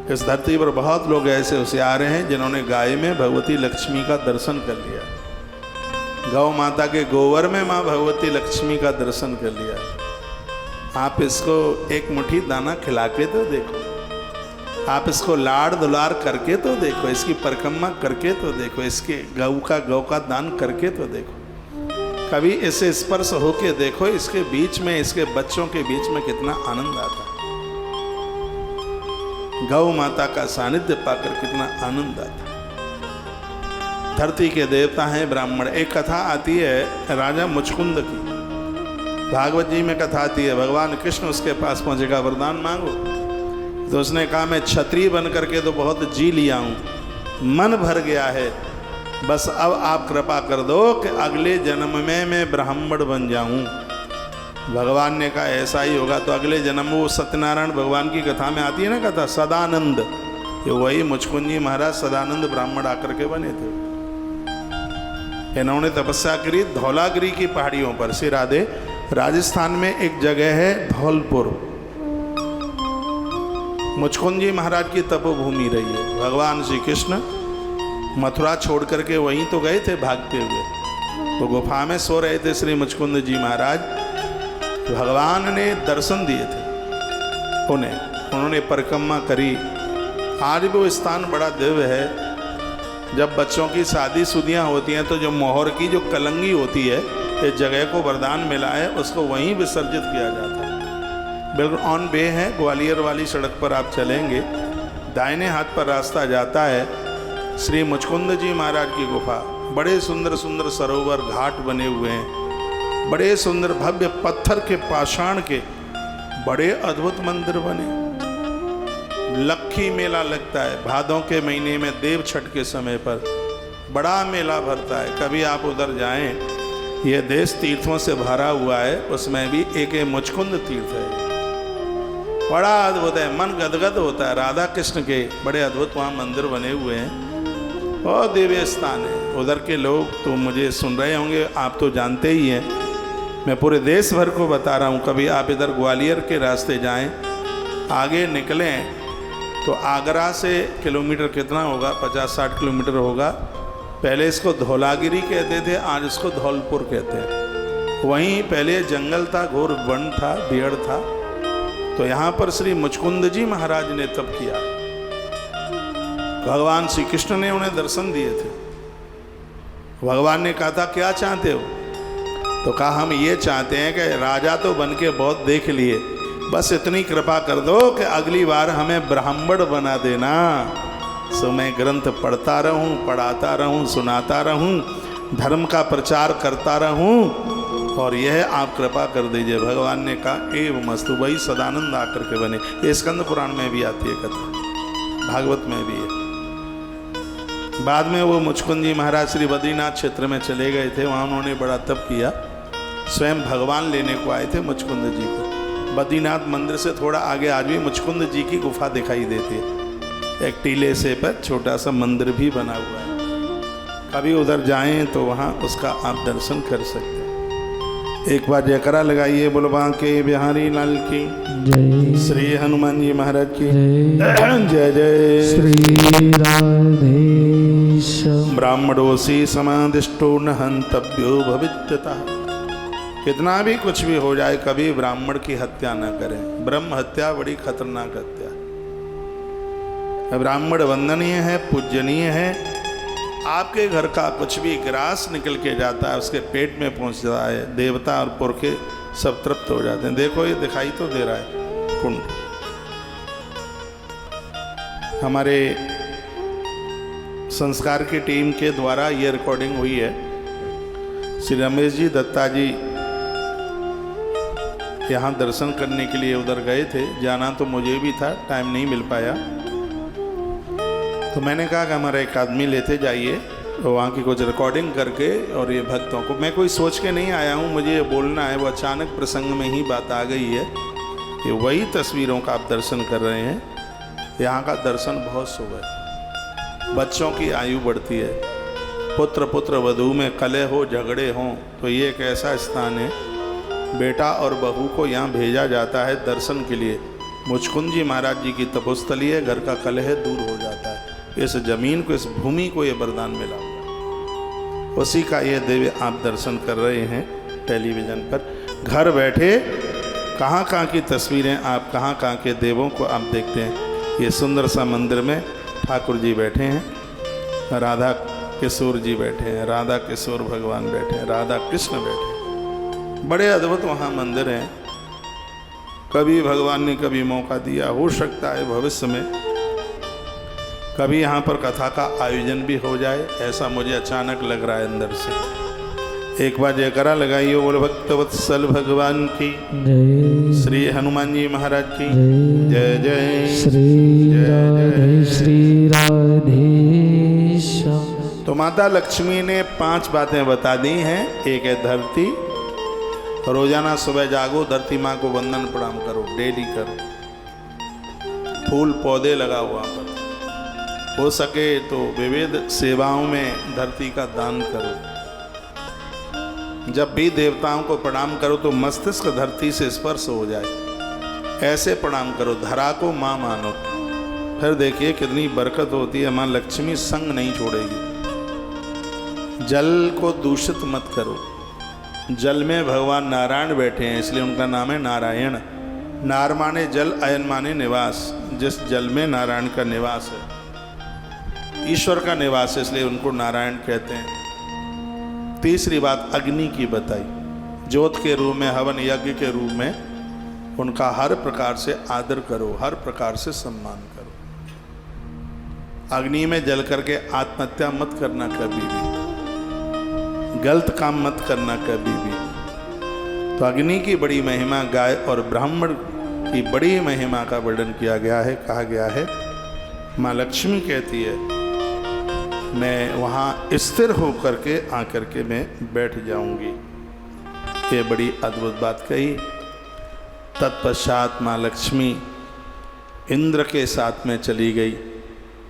इस धरती पर बहुत लोग ऐसे होशियार हैं जिन्होंने गाय में भगवती लक्ष्मी का दर्शन कर लिया, गौ माता के गोबर में माँ भगवती लक्ष्मी का दर्शन कर लिया। आप इसको एक मुट्ठी दाना खिला के तो देखो, आप इसको लाड़ दुलार करके तो देखो, इसकी परिक्रमा करके तो देखो, इसके गौ का दान करके तो देखो, कभी इसे स्पर्श होके देखो, इसके बीच में, इसके बच्चों के बीच में कितना आनंद आता है। गौ माता का सानिध्य पाकर कितना आनंद आता है। धरती के देवता हैं ब्राह्मण। एक कथा आती है राजा मुचकुंद की, भागवत जी में कथा आती है। भगवान कृष्ण उसके पास पहुंचेगा, वरदान मांगो। तो उसने कहा मैं क्षत्रिय बन करके तो बहुत जी लिया हूँ, मन भर गया है, बस अब आप कृपा कर दो कि अगले जन्म में मैं ब्राह्मण बन जाऊँ। भगवान ने कहा ऐसा ही होगा। तो अगले जन्म, वो सत्यनारायण भगवान की कथा में आती है ना कथा, सदानंद, ये वही मुचकुंद जी महाराज सदानंद ब्राह्मण आकर के बने थे। इन्होंने तपस्या करी धौलागिरी की पहाड़ियों पर। श्री राधे, राजस्थान में एक जगह है धौलपुर, मुचकुंद जी महाराज की तपोभूमि रही है। भगवान श्री कृष्ण मथुरा छोड़ करके वहीं तो गए थे भागते हुए, तो गुफा में सो रहे थे श्री मुचकुंद जी महाराज। भगवान ने दर्शन दिए थे उन्हें, उन्होंने परिक्रमा करी। आज भी वो स्थान बड़ा दिव्य है। जब बच्चों की शादी शुदियाँ होती हैं तो जो मोहर की जो कलंगी होती है, इस जगह को वरदान मिला है, उसको वहीं विसर्जित किया जाता है। बिल्कुल ऑन वे है, ग्वालियर वाली सड़क पर आप चलेंगे, दाहिने हाथ पर रास्ता जाता है श्री मुचकुंद जी महाराज की गुफा। बड़े सुंदर सुंदर सरोवर घाट बने हुए हैं, बड़े सुंदर भव्य पत्थर के पाषाण के बड़े अद्भुत मंदिर बने। लक्खी मेला लगता है भादों के महीने में, देव छठ के समय पर बड़ा मेला भरता है। कभी आप उधर जाएं, यह देश तीर्थों से भरा हुआ है, उसमें भी एक मुचकुंद तीर्थ है, बड़ा अद्भुत है, मन गदगद होता है। राधा कृष्ण के बड़े अद्भुत वहाँ मंदिर बने हुए हैं, बहुत दिव्य स्थान है। उधर के लोग तो मुझे सुन रहे होंगे, आप तो जानते ही हैं, मैं पूरे देश भर को बता रहा हूँ। कभी आप इधर ग्वालियर के रास्ते जाएं, आगे निकलें तो आगरा से किलोमीटर कितना होगा, 50-60 किलोमीटर होगा। पहले इसको धौलागिरी कहते थे, आज इसको धौलपुर कहते हैं। वहीं पहले जंगल था, घोर वन था, पेड़ था। तो यहाँ पर श्री मुचकुंद जी महाराज ने तप किया। भगवान श्री कृष्ण ने उन्हें दर्शन दिए थे। भगवान ने कहा था क्या चाहते हो? तो कहा हम ये चाहते हैं कि राजा तो बन के बहुत देख लिए, बस इतनी कृपा कर दो कि अगली बार हमें ब्राह्मण बना देना, सो मैं ग्रंथ पढ़ता रहूं, पढ़ाता रहूं, सुनाता रहूं, धर्म का प्रचार करता रहूं, और यह आप कृपा कर दीजिए। भगवान ने कहा एवं मस्तु। वही सदानंद आकर के बने। ये स्कंद पुराण में भी आती है कथा, भागवत में भी है। बाद में वो मुचकुंद जी महाराज श्री बद्रीनाथ क्षेत्र में चले गए थे, वहाँ उन्होंने बड़ा तप किया। स्वयं भगवान लेने को आए थे मुचकुंद जी को। बद्रीनाथ मंदिर से थोड़ा आगे आज भी मुचकुंद जी की गुफा दिखाई देती है। एक टीले से पर छोटा सा मंदिर भी बना हुआ है। कभी उधर जाएं तो वहाँ उसका आप दर्शन कर सकते हैं। एक बार जयकारा लगाइए, बोलो बांके बिहारी लाल की जय, श्री हनुमान जी महाराज की जय जय। श्री राधेश। ब्राह्मणोसी समादिष्टो न हंतव्यो भवित्यतः। कितना भी कुछ भी हो जाए, कभी ब्राह्मण की हत्या न करें। ब्रह्म हत्या बड़ी खतरनाक हत्या। ब्राह्मण वंदनीय है, पूजनीय है। आपके घर का कुछ भी ग्रास निकल के जाता है, उसके पेट में पहुंचता है, देवता और पुरखे सब तृप्त हो जाते हैं। देखो ये दिखाई तो दे रहा है कुंड। हमारे संस्कार की टीम के द्वारा ये रिकॉर्डिंग हुई है। श्री रमेश जी दत्ता जी यहाँ दर्शन करने के लिए उधर गए थे। जाना तो मुझे भी था, टाइम नहीं मिल पाया। तो मैंने कहा कि हमारा एक आदमी लेते जाइए, तो वहाँ की कुछ रिकॉर्डिंग करके, और ये भक्तों को, मैं कोई सोच के नहीं आया हूँ, मुझे ये बोलना है, वो अचानक प्रसंग में ही बात आ गई है। ये वही तस्वीरों का आप दर्शन कर रहे हैं। यहाँ का दर्शन बहुत शुभ है। बच्चों की आयु बढ़ती है, पुत्र पुत्र वधू में कलह हो, झगड़े हों, तो ये एक ऐसा स्थान है। बेटा और बहू को यहाँ भेजा जाता है दर्शन के लिए। मुचकुंद जी महाराज जी की तपोस्थली है, घर का कलह दूर हो जाता है। इस जमीन को, इस भूमि को ये वरदान मिला हुआ, उसी का ये दिव्य आप दर्शन कर रहे हैं टेलीविजन पर। घर बैठे कहाँ कहाँ की तस्वीरें आप, कहाँ कहाँ के देवों को आप देखते हैं। ये सुंदर सा मंदिर में ठाकुर जी बैठे हैं, राधा किशोर जी बैठे हैं, राधा किशोर भगवान बैठे हैं, राधा कृष्ण बैठे हैं। बड़े अद्भुत वहाँ मंदिर हैं। कभी भगवान ने कभी मौका दिया, हो सकता है भविष्य में कभी यहाँ पर कथा का आयोजन भी हो जाए, ऐसा मुझे अचानक लग रहा है अंदर से। एक बार जयकारा लगाइए, बोल भक्तवत्सल भगवान की जय। श्री हनुमान जी महाराज की जय जय जय श्री राधे श्री राधेश्याम। तो माता लक्ष्मी ने 5 बातें बता दी हैं। एक है धरती, रोजाना सुबह जागो, धरती माँ को वंदन प्रणाम करो, डेली करो। फूल पौधे लगाओ वहाँ पर, हो सके तो विविध सेवाओं में धरती का दान करो। जब भी देवताओं को प्रणाम करो तो मस्तिष्क धरती से स्पर्श हो जाए, ऐसे प्रणाम करो। धरा को माँ मानो, फिर देखिए कितनी बरकत होती है। माँ लक्ष्मी संग नहीं छोड़ेगी। जल को दूषित मत करो। जल में भगवान नारायण बैठे हैं, इसलिए उनका नाम है नारायण। नार माने जल, अयन माने निवास। जिस जल में नारायण का निवास है, ईश्वर का निवास है, इसलिए उनको नारायण कहते हैं। तीसरी बात अग्नि की बताई, ज्योत के रूप में, हवन यज्ञ के रूप में उनका हर प्रकार से आदर करो, हर प्रकार से सम्मान करो। अग्नि में जल करके आत्महत्या मत करना, कभी भी गलत काम मत करना, कभी भी। तो अग्नि की बड़ी महिमा, गाय और ब्राह्मण की बड़ी महिमा का वर्णन किया गया है। कहा गया है माँ लक्ष्मी कहती है, मैं वहाँ स्थिर होकर के आकर के मैं बैठ जाऊंगी। ये बड़ी अद्भुत बात कही। तत्पश्चात माँ लक्ष्मी इंद्र के साथ में चली गई।